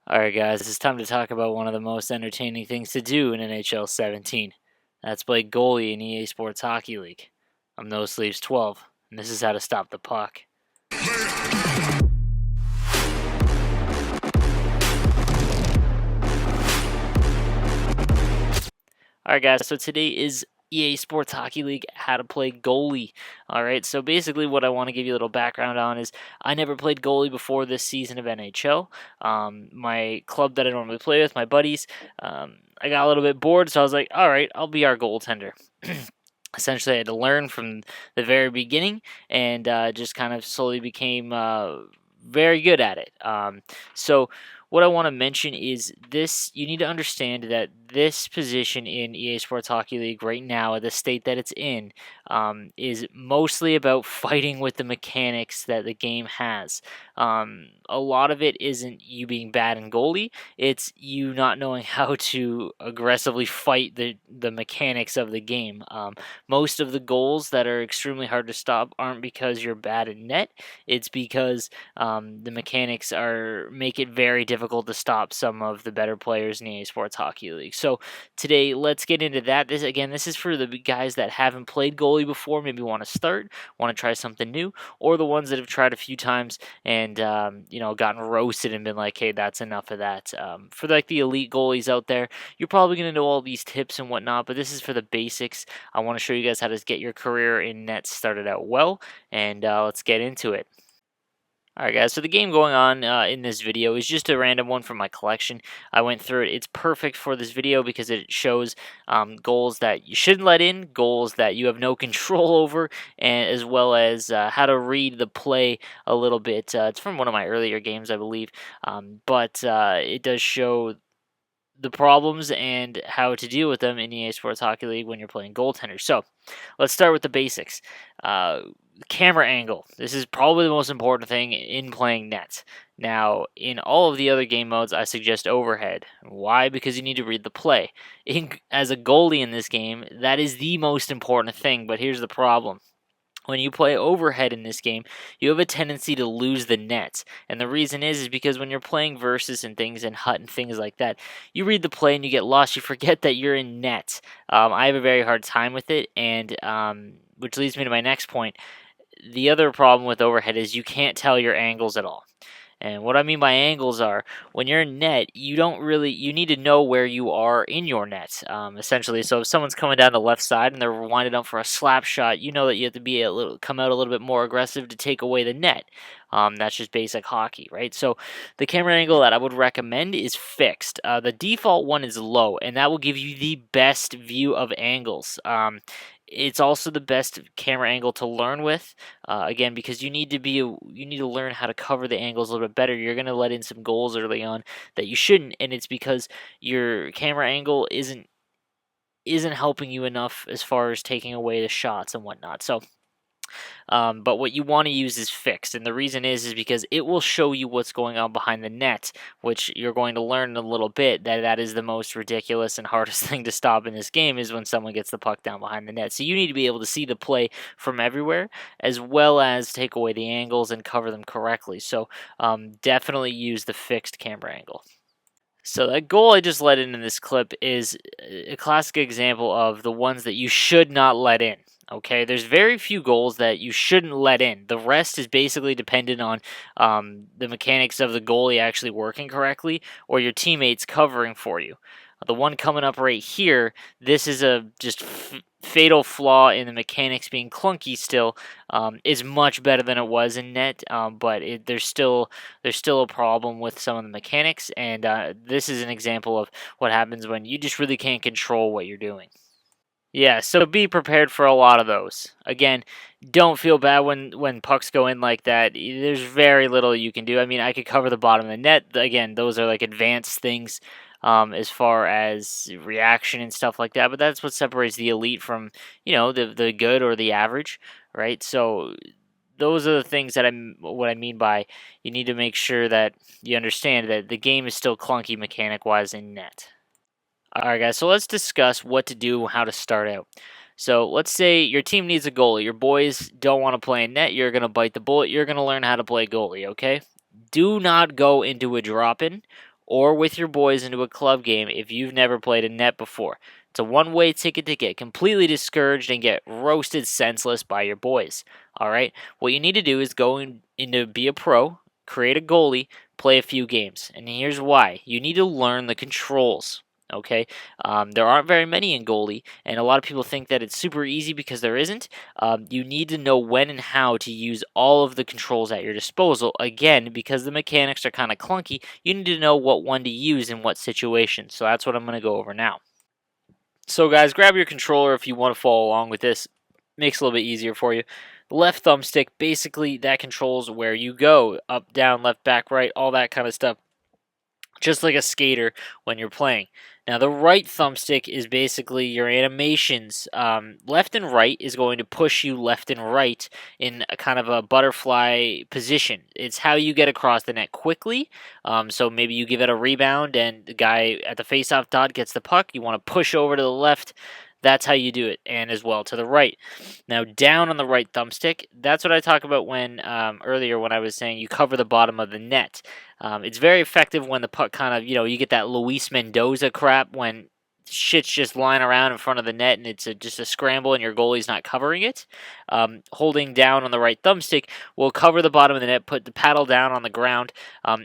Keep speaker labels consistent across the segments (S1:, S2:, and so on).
S1: Alright guys, it's time to talk about one of the most entertaining things to do in NHL 17. That's play goalie in EA Sports Hockey League. I'm No Sleeves 12, and this is how to stop the puck. Alright guys, so today is EA Sports Hockey League, how to play goalie. Alright, so basically what I want to give you a little background on is I never played goalie before this season of NHL. My club that I normally play with, my buddies, I got a little bit bored, so I was like, alright, I'll be our goaltender. Essentially, I had to learn from the very beginning and just kind of slowly became very good at it. So what I want to mention is this: you need to understand that this position in EA Sports Hockey League right now, at the state that it's in, is mostly about fighting with the mechanics that the game has. A lot of it isn't you being bad in goalie; it's you not knowing how to aggressively fight the mechanics of the game. Most of the goals that are extremely hard to stop aren't because you're bad in net; it's because the mechanics make it very difficult to stop some of the better players in EA Sports Hockey League. So today, let's get into that. This is for the guys that haven't played goalie before, maybe want to start, want to try something new, or the ones that have tried a few times and gotten roasted and been like, hey, that's enough of that. For like the elite goalies out there, you're probably going to know all these tips and whatnot, but this is for the basics. I want to show you guys how to get your career in net started out well, and let's get into it. Alright guys, so the game going on in this video is just a random one from my collection. I went through it. It's perfect for this video because it shows goals that you shouldn't let in, goals that you have no control over, and as well as how to read the play a little bit. It's from one of my earlier games, I believe, but it does show the problems and how to deal with them in EA Sports Hockey League when you're playing goaltenders. So let's start with the basics. Camera angle. This is probably the most important thing in playing net. Now, in all of the other game modes, I suggest overhead. Why? Because you need to read the play. As a goalie in this game, that is the most important thing, but here's the problem. When you play overhead in this game, you have a tendency to lose the net. And the reason is because when you're playing versus and things and hut and things like that, you read the play and you get lost. You forget that you're in net. I have a very hard time with it, and which leads me to my next point. The other problem with overhead is you can't tell your angles at all. And what I mean by angles are, when you're in net, you need to know where you are in your net, essentially. So if someone's coming down the left side and they're winding up for a slap shot, you know that you have to come out a little bit more aggressive to take away the net. That's just basic hockey, right? So the camera angle that I would recommend is fixed. The default one is low, and that will give you the best view of angles. It's also the best camera angle to learn with, again, because you need to learn how to cover the angles a little bit better. You're going to let in some goals early on that you shouldn't, and it's because your camera angle isn't helping you enough as far as taking away the shots and whatnot. So but what you want to use is fixed, and the reason is because it will show you what's going on behind the net, which you're going to learn in a little bit that is the most ridiculous and hardest thing to stop in this game is when someone gets the puck down behind the net. So you need to be able to see the play from everywhere, as well as take away the angles and cover them correctly. So definitely use the fixed camera angle. So that goal I just let in this clip is a classic example of the ones that you should not let in. Okay, there's very few goals that you shouldn't let in. The rest is basically dependent on the mechanics of the goalie actually working correctly or your teammates covering for you. The one coming up right here, this is a just fatal flaw in the mechanics being clunky still, is much better than it was in net, but there's still a problem with some of the mechanics, and this is an example of what happens when you just really can't control what you're doing. Yeah, so be prepared for a lot of those. Again, don't feel bad when pucks go in like that. There's very little you can do. I mean, I could cover the bottom of the net. Again, those are like advanced things as far as reaction and stuff like that. But that's what separates the elite from, the good or the average, right? So those are the things that what I mean by you need to make sure that you understand that the game is still clunky mechanic-wise in net. Alright guys, so let's discuss what to do, how to start out. So let's say your team needs a goalie. Your boys don't want to play in net. You're going to bite the bullet. You're going to learn how to play goalie, okay? Do not go into a drop-in or with your boys into a club game if you've never played a net before. It's a one-way ticket to get completely discouraged and get roasted senseless by your boys. All right? What you need to do is go into be a pro, create a goalie, play a few games. And here's why. You need to learn the controls. Okay, there aren't very many in goalie, and a lot of people think that it's super easy because there isn't. You need to know when and how to use all of the controls at your disposal. Again, because the mechanics are kind of clunky, you need to know what one to use in what situation. So that's what I'm going to go over now. So guys, grab your controller if you want to follow along with this. Makes it a little bit easier for you. The left thumbstick, basically that controls where you go, up, down, left, back, right, all that kind of stuff, just like a skater when you're playing. Now the right thumbstick is basically your animations. Left and right is going to push you left and right in a kind of a butterfly position. It's how you get across the net quickly. So maybe you give it a rebound and the guy at the faceoff dot gets the puck. You want to push over to the left. That's how you do it, and as well to the right. Now, down on the right thumbstick, that's what I talked about when earlier when I was saying you cover the bottom of the net. It's very effective when the puck kind of, you get that Luis Mendoza crap when shit's just lying around in front of the net and it's just a scramble and your goalie's not covering it. Holding down on the right thumbstick will cover the bottom of the net, put the paddle down on the ground.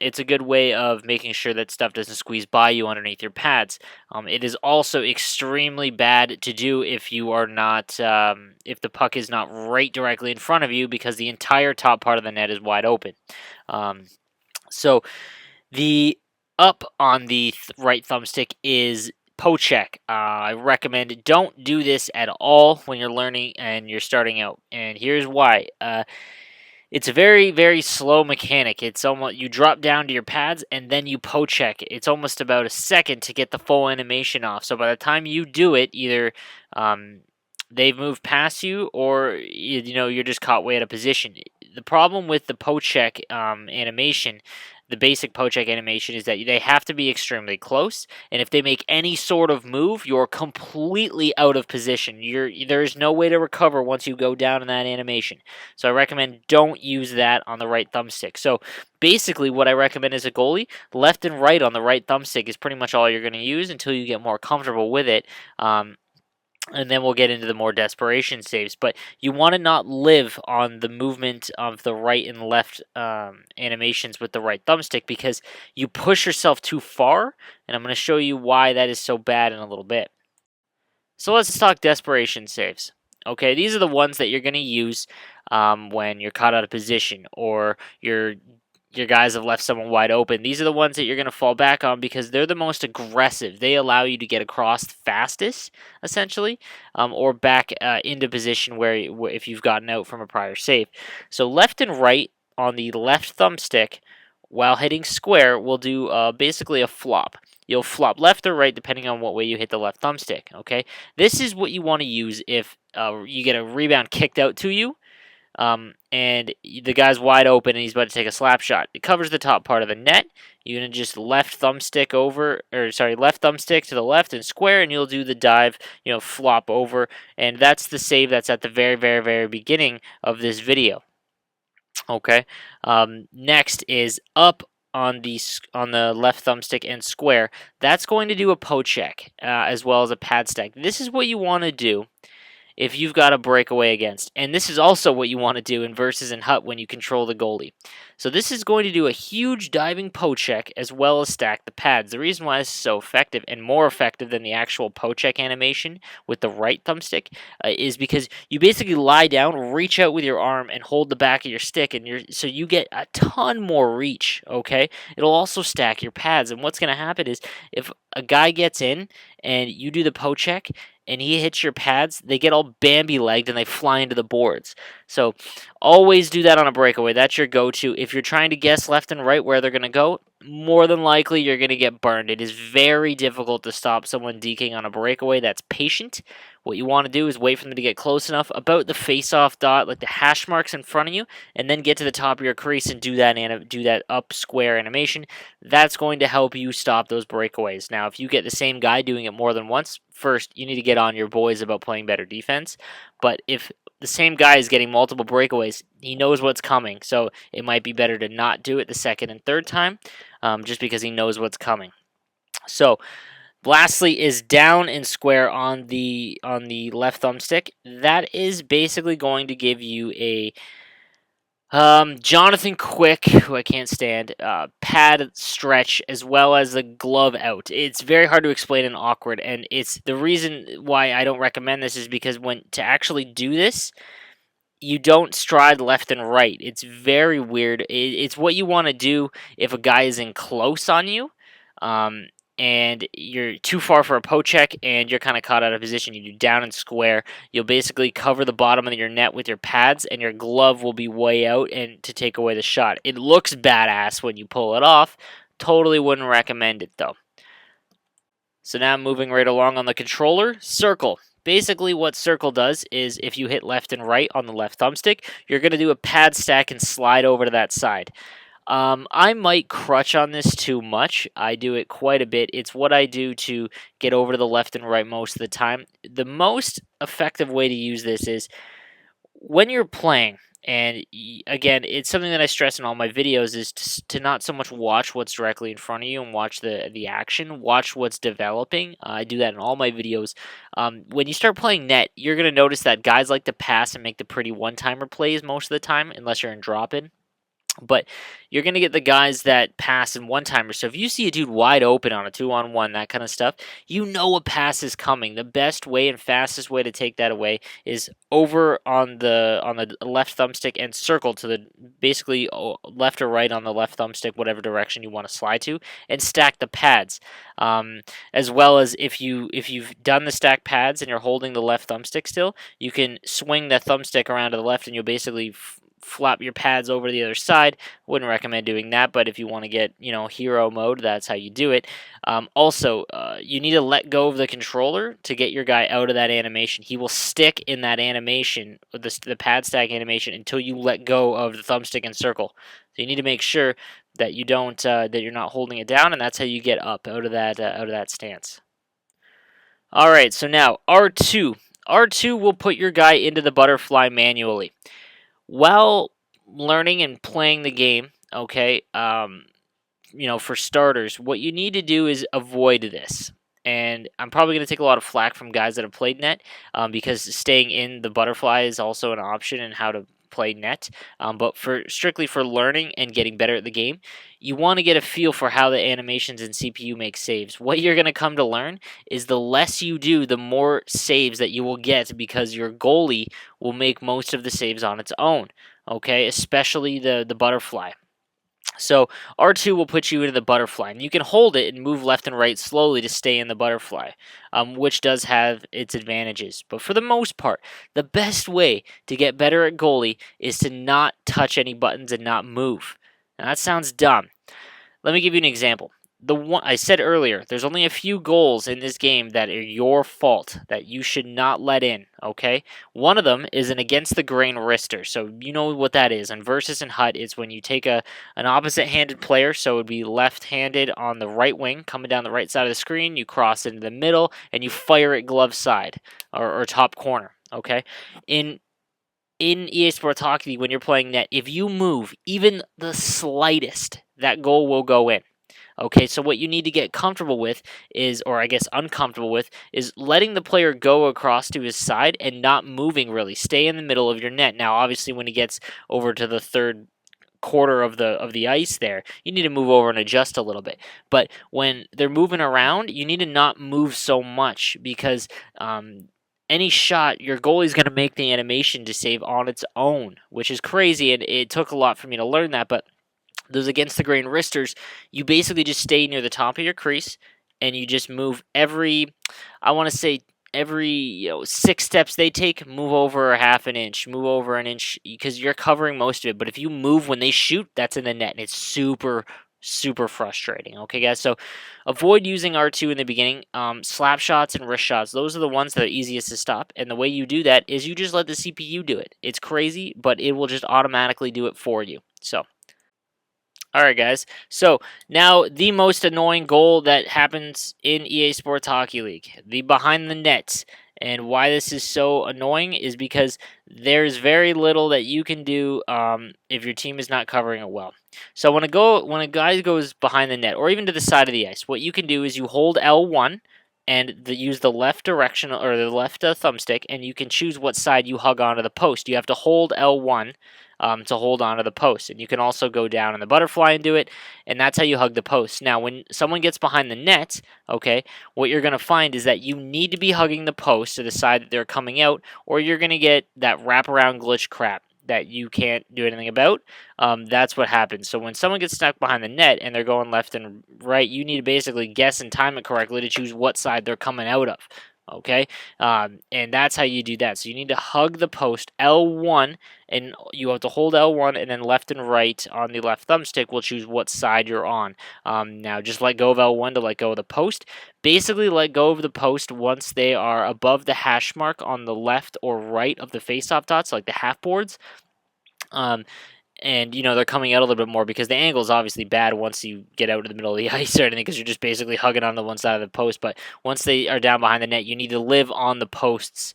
S1: It's a good way of making sure that stuff doesn't squeeze by you underneath your pads. It is also extremely bad to do if you are not, if the puck is not right directly in front of you because the entire top part of the net is wide open. So the up on the right thumbstick is pocheck. I recommend don't do this at all when you're learning and you're starting out. And here's why. It's a very, very slow mechanic. It's almost you drop down to your pads and then you pocheck. It's almost about a second to get the full animation off. So by the time you do it, either they've moved past you or you're just caught way out of position. The problem with the pocheck animation, the basic pocheck animation, is that they have to be extremely close, and if they make any sort of move, you're completely out of position. There's no way to recover once you go down in that animation. So I recommend don't use that on the right thumbstick. So basically what I recommend as a goalie, left and right on the right thumbstick is pretty much all you're going to use until you get more comfortable with it. And then we'll get into the more desperation saves. But you want to not live on the movement of the right and left animations with the right thumbstick because you push yourself too far. And I'm going to show you why that is so bad in a little bit. So let's talk desperation saves. Okay, these are the ones that you're going to use when you're caught out of position or your guys have left someone wide open. These are the ones that you're going to fall back on because they're the most aggressive. They allow you to get across fastest, essentially, or back into position where if you've gotten out from a prior save. So left and right on the left thumbstick, while hitting square, will do basically a flop. You'll flop left or right depending on what way you hit the left thumbstick. Okay, this is what you want to use if you get a rebound kicked out to you. And the guy's wide open and he's about to take a slap shot. It covers the top part of the net. You're going to just left thumbstick to the left and square, and you'll do the dive, flop over. And that's the save that's at the very, very, very beginning of this video. Okay. Next is up on the left thumbstick and square. That's going to do a pocheck as well as a pad stack. This is what you want to do if you've got a breakaway against. And this is also what you want to do in versus and hut when you control the goalie. So this is going to do a huge diving pocheck as well as stack the pads. The reason why this is so effective and more effective than the actual pocheck animation with the right thumbstick is because you basically lie down, reach out with your arm, and hold the back of your stick, and so you get a ton more reach, okay? It'll also stack your pads, and what's going to happen is if a guy gets in and you do the pocheck, and he hits your pads, they get all Bambi-legged and they fly into the boards. So always do that on a breakaway. That's your go-to. If you're trying to guess left and right where they're going to go, more than likely you're going to get burned. It is very difficult to stop someone deking on a breakaway that's patient. What you want to do is wait for them to get close enough about the face-off dot, like the hash marks in front of you, and then get to the top of your crease and do that up square animation. That's going to help you stop those breakaways. Now, if you get the same guy doing it more than once, first, you need to get on your boys about playing better defense. But if the same guy is getting multiple breakaways, he knows what's coming. So it might be better to not do it the second and third time, just because he knows what's coming. So lastly is down and square on the left thumbstick. That is basically going to give you a Jonathan Quick, who I can't stand, pad stretch, as well as the glove out. It's very hard to explain and awkward, and it's the reason why I don't recommend this is because when to actually do this, you don't stride left and right. It's very weird. It's what you want to do if a guy is in close on you, um, and you're too far for a poke check, and you're kind of caught out of position. You do down and square. You'll basically cover the bottom of your net with your pads, and your glove will be way out and to take away the shot. It looks badass when you pull it off. Totally wouldn't recommend it though. So now moving right along on the controller, circle. Basically what circle does is if you hit left and right on the left thumbstick, you're going to do a pad stack and slide over to that side. I might crutch on this too much. I do it quite a bit. It's what I do to get over to the left and right most of the time. The most effective way to use this is when you're playing, and again, it's something that I stress in all my videos, is to not so much watch what's directly in front of you and watch the action, watch what's developing. I do that in all my videos. When you start playing net, you're going to notice that guys like to pass and make the pretty one-timer plays most of the time, unless you're in drop-in. But you're going to get the guys that pass in one-timers. So if you see a dude wide open on a 2-on-1, that kind of stuff, you know a pass is coming. The best way and fastest way to take that away is over on the left thumbstick and circle to the basically left or right on the left thumbstick, whatever direction you want to slide to, and stack the pads. As well as if you've done the stack pads and you're holding the left thumbstick still, you can swing the thumbstick around to the left and you'll basically flop your pads over to the other side. Wouldn't recommend doing that, but if you want to get, hero mode, that's how you do it. Also, you need to let go of the controller to get your guy out of that animation. He will stick in that animation, the pad stack animation, until you let go of the thumbstick and circle. So you need to make sure that you don't, that you're not holding it down, and that's how you get up out of that stance. All right, so now R2. R2 will put your guy into the butterfly manually. While learning and playing the game, okay, for starters, what you need to do is avoid this. And I'm probably going to take a lot of flack from guys that have played net, because staying in the butterfly is also an option in how to play net. But strictly for learning and getting better at the game, you want to get a feel for how the animations and CPU make saves. What you're going to come to learn is the less you do, the more saves that you will get, because your goalie will make most of the saves on its own, okay, especially the butterfly. So R2 will put you into the butterfly, and you can hold it and move left and right slowly to stay in the butterfly, which does have its advantages. But for the most part, the best way to get better at goalie is to not touch any buttons and not move. Now that sounds dumb. Let me give you an example. The one I said earlier, there's only a few goals in this game that are your fault, that you should not let in, okay? One of them is an against the grain wrister. So you know what that is. In Versus and Hut, it's when you take an opposite-handed player, so it would be left-handed on the right wing, coming down the right side of the screen, you cross into the middle, and you fire it glove side, or top corner, okay? In EA Sports Hockey, when you're playing net, if you move even the slightest, that goal will go in. Okay, so what you need to get comfortable with is, or I guess uncomfortable with, is letting the player go across to his side and not moving really. Stay in the middle of your net. Now, obviously, when he gets over to the third quarter of the ice there, you need to move over and adjust a little bit. But when they're moving around, you need to not move so much, because any shot, your goalie's going to make the animation to save on its own, which is crazy, and it took a lot for me to learn that, but those against the grain wristers, you basically just stay near the top of your crease, and you just move every 6 steps they take, move over a half an inch, move over an inch, because you're covering most of it. But if you move when they shoot, that's in the net, and it's super frustrating. Okay, guys, so avoid using R2 in the beginning. Slap shots and wrist shots, those are the ones that are easiest to stop, and the way you do that is you just let the CPU do it. It's crazy, but it will just automatically do it for you. So alright guys, so now the most annoying goal that happens in EA Sports Hockey League, the behind the net. And why this is so annoying is because there's very little that you can do if your team is not covering it well. So when a guy goes behind the net or even to the side of the ice, what you can do is you hold L1 and use the left direction or the left thumbstick, and you can choose what side you hug onto the post. You have to hold L1 to hold onto the post, and you can also go down in the butterfly and do it, and that's how you hug the post. Now, when someone gets behind the net, okay, what you're going to find is that you need to be hugging the post to the side that they're coming out, or you're going to get that wraparound glitch crap that you can't do anything about. That's what happens. So when someone gets stuck behind the net and they're going left and right, you need to basically guess and time it correctly to choose what side they're coming out of. Okay, and that's how you do that. So you need to hug the post L1, and you have to hold L1, and then left and right on the left thumbstick will choose what side you're on. Now just let go of L1 to let go of the post. Basically, let go of the post once they are above the hash mark on the left or right of the face-off dots, like the half boards. And they're coming out a little bit more because the angle is obviously bad once you get out of the middle of the ice or anything, because you're just basically hugging on the one side of the post. But once they are down behind the net, you need to live on the posts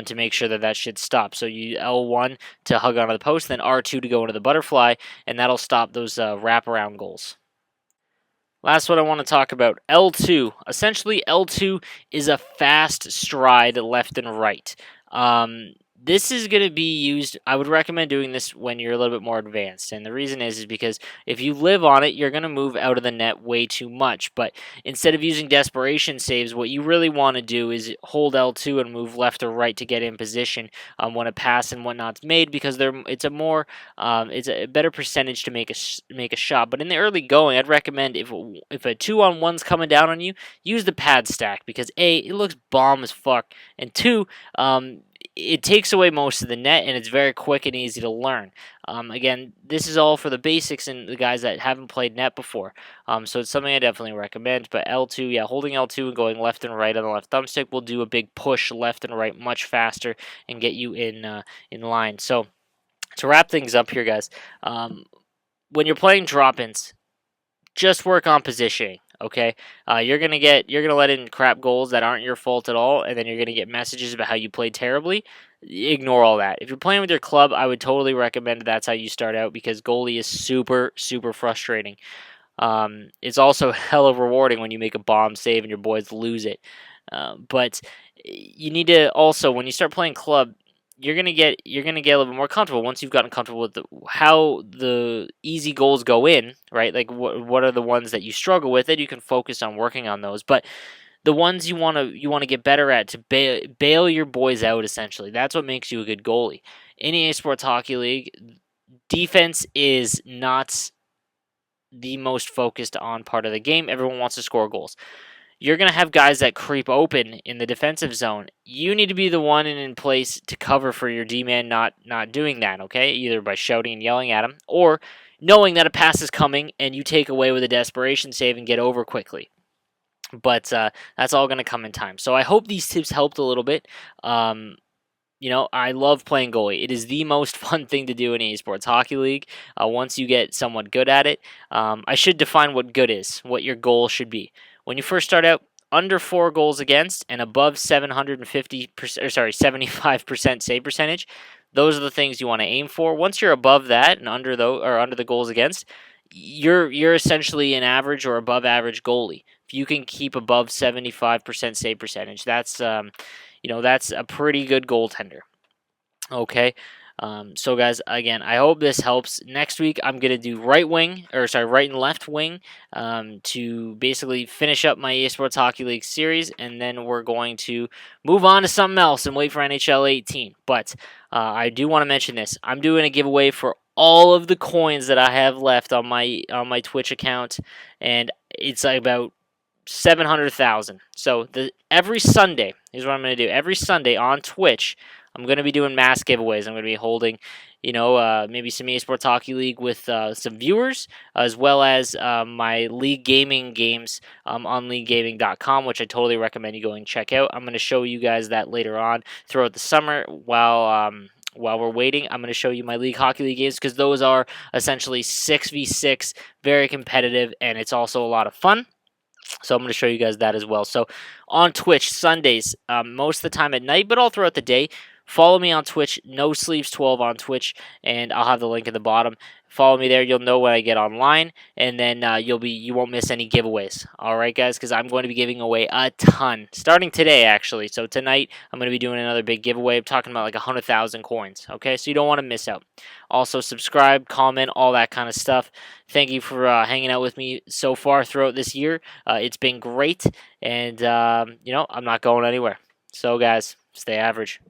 S1: to make sure that shit stops. So you L1 to hug onto the post, then R2 to go into the butterfly, and that'll stop those wraparound goals. Last one I want to talk about, L2. Essentially, L2 is a fast stride left and right. This is going to be used, I would recommend doing this when you're a little bit more advanced. And the reason is because if you live on it, you're going to move out of the net way too much. But instead of using desperation saves, what you really want to do is hold L2 and move left or right to get in position when a pass and whatnot's made, because it's a better percentage to make a shot. But in the early going, I'd recommend if a 2-on-1's coming down on you, use the pad stack, because A, it looks bomb as fuck, and 2, it takes away most of the net, and it's very quick and easy to learn. Again, this is all for the basics and the guys that haven't played net before. So it's something I definitely recommend. But L2, yeah, holding L2 and going left and right on the left thumbstick will do a big push left and right much faster and get you in line. So to wrap things up here, guys, when you're playing drop-ins, just work on positioning. Okay, you're gonna let in crap goals that aren't your fault at all, and then you're gonna get messages about how you played terribly. Ignore all that. If you're playing with your club, I would totally recommend that's how you start out, because goalie is super frustrating. It's also hella rewarding when you make a bomb save and your boys lose it. But you need to also, when you start playing club, you're gonna get a little bit more comfortable once you've gotten comfortable with how the easy goals go in, right? Like what are the ones that you struggle with, and you can focus on working on those. But the ones you want to get better at to bail your boys out, essentially, that's what makes you a good goalie. In EA Sports Hockey League, defense is not the most focused on part of the game. Everyone wants to score goals. You're going to have guys that creep open in the defensive zone. You need to be the one in place to cover for your D-man not doing that, okay? Either by shouting and yelling at him, or knowing that a pass is coming and you take away with a desperation save and get over quickly. But that's all going to come in time. So I hope these tips helped a little bit. I love playing goalie. It is the most fun thing to do in EA Sports Hockey League once you get somewhat good at it. I should define what good is, what your goal should be. When you first start out, under 4 goals against and above 75% save percentage, those are the things you want to aim for. Once you're above that and under the goals against, you're essentially an average or above average goalie. If you can keep above 75% save percentage, that's that's a pretty good goaltender. Okay. So guys, again, I hope this helps. Next week, I'm going to do right and left wing to basically finish up my EA Sports Hockey League series, and then we're going to move on to something else and wait for NHL 18. But I do want to mention this. I'm doing a giveaway for all of the coins that I have left on my Twitch account, and it's about 700,000. So every Sunday, here's what I'm going to do. Every Sunday on Twitch, I'm going to be doing mass giveaways. I'm going to be holding, maybe some EA Sports Hockey League with some viewers, as well as my league gaming games on leaguegaming.com, which I totally recommend you going and check out. I'm going to show you guys that later on throughout the summer while we're waiting. I'm going to show you my League Hockey League games, because those are essentially 6v6, very competitive, and it's also a lot of fun. So I'm going to show you guys that as well. So on Twitch, Sundays, most of the time at night, but all throughout the day, follow me on Twitch, No Sleeves 12 on Twitch, and I'll have the link in the bottom. Follow me there. You'll know when I get online, and then you won't miss any giveaways. All right, guys, because I'm going to be giving away a ton starting today, actually. So tonight I'm going to be doing another big giveaway. I'm talking about like 100,000 coins. Okay, so you don't want to miss out. Also, subscribe, comment, all that kind of stuff. Thank you for hanging out with me so far throughout this year. It's been great, and I'm not going anywhere. So, guys, stay average.